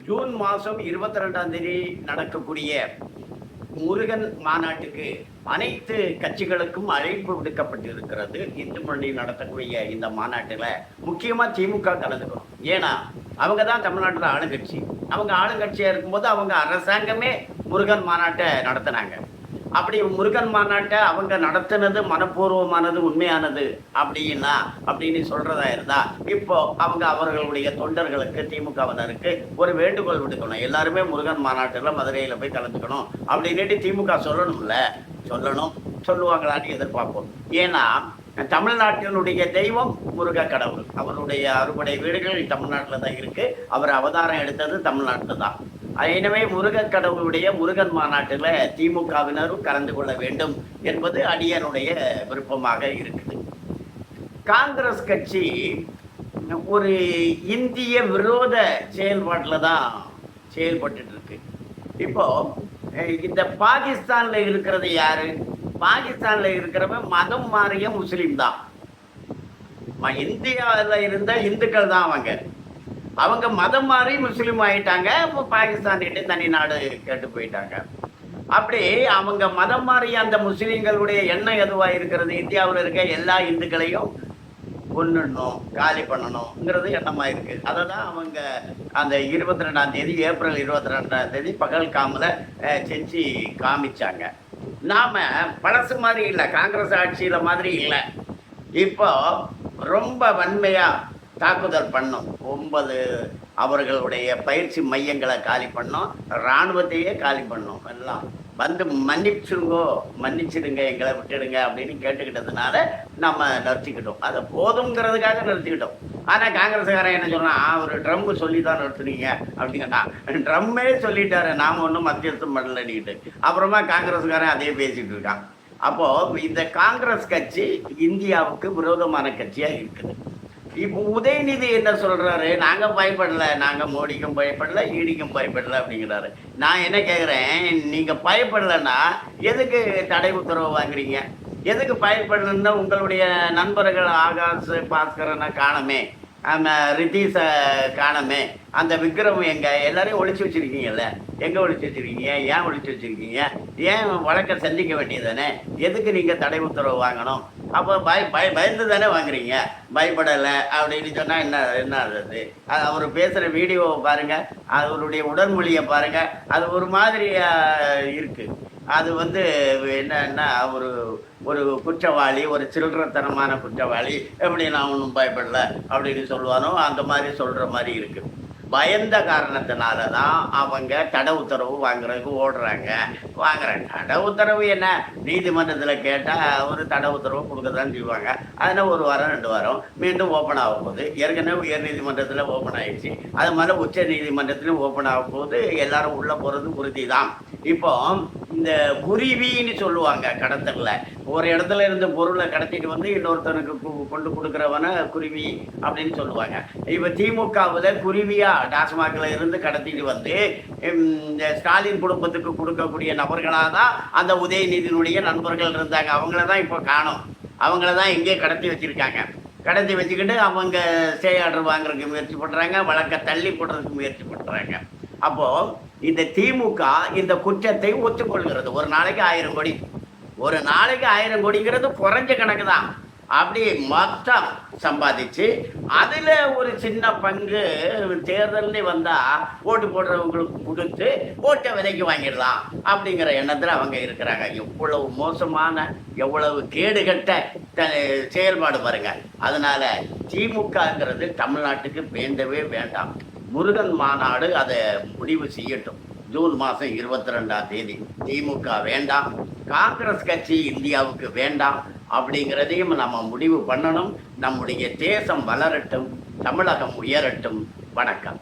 June மாதம் 22ஆம் தேதி நடக்கக்கூடிய முருகன் மாநாட்டுக்கு அனைத்து கட்சிகளுக்கும் அழைப்பு விடுக்கப்பட்டிருக்கிறது. இந்து முன்னணி நடத்தக்கூடிய இந்த மாநாட்டில் முக்கியமாக திமுக கலந்துக்கணும். ஏன்னா அவங்க தான் தமிழ்நாட்டில் ஆளுங்கட்சி. அவங்க ஆளுங்கட்சியாக இருக்கும்போது அவங்க அரசாங்கமே முருகன் மாநாட்டை நடத்தினாங்க. அப்படி முருகன் மாநாட்டை அவங்க நடத்தினது மனப்பூர்வமானது, உண்மையானது அப்படின்னு சொல்றதா இருந்தா இப்போ அவங்க அவர்களுடைய தொண்டர்களுக்கு, திமுகவினருக்கு ஒரு வேண்டுகோள் விடுக்கணும். எல்லாருமே முருகன் மாநாட்டில் மதுரையில் போய் கலந்துக்கணும் அப்படின்ட்டு திமுக சொல்லுவாங்களான்னு எதிர்பார்ப்போம். ஏன்னா தமிழ்நாட்டினுடைய தெய்வம் முருக கடவுள். அவருடைய அறுபடை வீடுகள் தமிழ்நாட்டில் தான் இருக்கு. அவர் அவதாரம் எடுத்தது தமிழ்நாட்டில் தான். எனவே முருக கடவுளுடைய முருகன் மாநாட்டில் திமுகவினரும் கலந்து கொள்ள வேண்டும் என்பது அடியனுடைய விருப்பமாக இருக்குது. காங்கிரஸ் கட்சி ஒரு இந்திய விரோத செயல்பாட்டில் தான் செயல்பட்டு இருக்கு. இப்போ இந்த பாகிஸ்தான்ல இருக்கிறது யாரு? பாகிஸ்தான்ல இருக்கிறவன் மதம் மாறிய முஸ்லீம் தான். இந்தியாவில் இருந்த இந்துக்கள் தான் அவங்க மதம் மாறி முஸ்லீம் ஆயிட்டாங்க. இப்போ பாகிஸ்தான்கிட்ட தனி நாடு கேட்டு போயிட்டாங்க. அப்படி அவங்க மதம் மாறிய அந்த முஸ்லீம்களுடைய எண்ணம் எதுவாக இருக்கிறது? இந்தியாவில் இருக்க எல்லா இந்துக்களையும் கொன்னுடணும், காலி பண்ணணுங்கிறது எண்ணமாக இருக்குது. அதை தான் அவங்க அந்த 22ஆம் தேதி, ஏப்ரல் 22ஆம் தேதி பகல்காமில் செஞ்சு காமிச்சாங்க. நாம் பழசு மாதிரி இல்லை, காங்கிரஸ் ஆட்சியில் மாதிரி இல்லை. இப்போ ரொம்ப வன்மையாக தாக்குதல் பண்ணோம். 9 அவர்களுடைய பயிற்சி மையங்களை காலி பண்ணோம், இராணுவத்தையே காலி பண்ணோம். எல்லாம் வந்து மன்னிச்சிடுங்க, எங்களை விட்டுடுங்க அப்படின்னு கேட்டுக்கிட்டதுனால நம்ம நிறுத்திக்கிட்டோம். அதை போதுங்கிறதுக்காக நிறுத்திக்கிட்டோம். ஆனால் காங்கிரஸ்காரன் என்ன சொன்னால், ஒரு ட்ரம்மு சொல்லி தான் நிறுத்துனீங்க அப்படின்னா, ட்ரம்மே சொல்லிட்டாரு, நாம் ஒன்றும் மத்தியஸ்தம் பண்ணலன்னுக்கிட்டு. அப்புறமா காங்கிரஸ்காரன் அதே பேசிகிட்டு இருக்கான். அப்போது இந்த காங்கிரஸ் கட்சி இந்தியாவுக்கு விரோதமான கட்சியாக இருக்குது. இப்போ உதயநிதி என்ன சொல்றாரு? நாங்க பயப்படல, நாங்க மோடிக்கும் பயப்படல, ஈடிக்கும் பயப்படல அப்படிங்கிறாரு. நான் என்ன கேட்குறேன், நீங்க பயப்படலைன்னா எதுக்கு தடை உத்தரவு வாங்குறீங்க? எதுக்கு பயப்படலன்னா உங்களுடைய நண்பர்கள் ஆகாஷ் பாஸ்கரனை காணமே, ரித்தீஷை காணமே, அந்த விக்ரம் எங்க எல்லாரையும் ஒழிச்சு வச்சிருக்கீங்கல்ல, எங்கே ஒழிச்சு வச்சிருக்கீங்க? ஏன் ஒழிச்சு வச்சிருக்கீங்க? ஏன் வழக்கை சந்திக்க வேண்டியதானே? எதுக்கு நீங்கள் தடை உத்தரவு வாங்கணும்? அப்போ பயந்து தானே வாங்குறீங்க. பயப்படலை அப்படின்னு சொன்னால் என்ன அது? அவர் பேசுகிற வீடியோவை பாருங்கள், அவருடைய உடல்மொழியை பாருங்கள், அது ஒரு மாதிரி இருக்குது. அது என்னன்னா ஒரு குற்றவாளி, ஒரு சில்லறத்தனமான குற்றவாளி, எப்படி நான் ஒன்றும் பயப்படல அப்படின்னு சொல்லுவானோ அந்த மாதிரி சொல்கிற மாதிரி இருக்குது. பயந்த காரணத்தினால தான் அவங்க தடை உத்தரவு வாங்குறதுக்கு வாங்குறாங்க. தடை உத்தரவு என்ன, நீதிமன்றத்தில் கேட்டால் ஒரு தடை உத்தரவு கொடுக்க தான் செய்வாங்க. அதனால் 1 வாரம் 2 வாரம் மீண்டும் ஓப்பன் ஆக போகுது. ஏற்கனவே உயர் நீதிமன்றத்தில் ஓப்பன் ஆகிடுச்சு. அது மாதிரி உச்ச நீதிமன்றத்திலும் ஓப்பன் ஆக போகுது. எல்லாரும் உள்ளே போகிறது உறுதி தான். இப்போ இந்த குருவின்னு சொல்லுவாங்க கடத்தல, ஒரு இடத்துல இருந்த பொருளை கடத்திட்டு வந்து இன்னொருத்தனுக்கு கொண்டு கொடுக்குறவன குருவி அப்படின்னு சொல்லுவாங்க. இப்போ திமுகவில் குருவியா டாஸ்மாகில் இருந்து கடத்திட்டு வந்து இந்த ஸ்டாலின் குடும்பத்துக்கு கொடுக்கக்கூடிய நபர்களாக தான் அந்த உதயநிதியினுடைய நண்பர்கள் இருந்தாங்க. அவங்கள தான் இப்போ காணோம். அவங்கள தான் எங்கேயே கடத்தி வச்சுருக்காங்க. கடத்தி வச்சுக்கிட்டு அவங்க ஸ்டே ஆர்டர் வாங்குறதுக்கு முயற்சி பண்ணுறாங்க, வழக்கை தள்ளி போடுறதுக்கு முயற்சி பண்ணுறாங்க. அப்போது இந்த திமுக இந்த குற்றத்தை ஒத்துக்கொள்கிறது. ஒரு நாளைக்கு 1000 கோடி, ஒரு நாளைக்கு 1000 கோடிங்கிறது குறைஞ்ச கணக்கு தான். அப்படி மொத்தம் சம்பாதிச்சு அதில் ஒரு சின்ன பங்கு தேர்தல்னு வந்தால் ஓட்டு போடுறவங்களுக்கு கொடுத்து ஓட்டை விலைக்கு வாங்கிடலாம் அப்படிங்கிற எண்ணத்தில் அவங்க இருக்கிறாங்க. எவ்வளவு மோசமான, எவ்வளவு கேடுகட்ட செயல்பாடு பாருங்க. அதனால திமுகங்கிறது தமிழ்நாட்டுக்கு வேண்டவே வேண்டாம். முருகன் மாநாடு அதை முடிவு செய்யட்டும். ஜூன் மாதம் 22ஆம் தேதி திமுக வேண்டாம், காங்கிரஸ் கட்சி இந்தியாவுக்கு வேண்டாம் அப்படிங்கிறதையும் நம்ம முடிவு பண்ணணும். நம்முடைய தேசம் வளரட்டும், தமிழகம் உயரட்டும். வணக்கம்.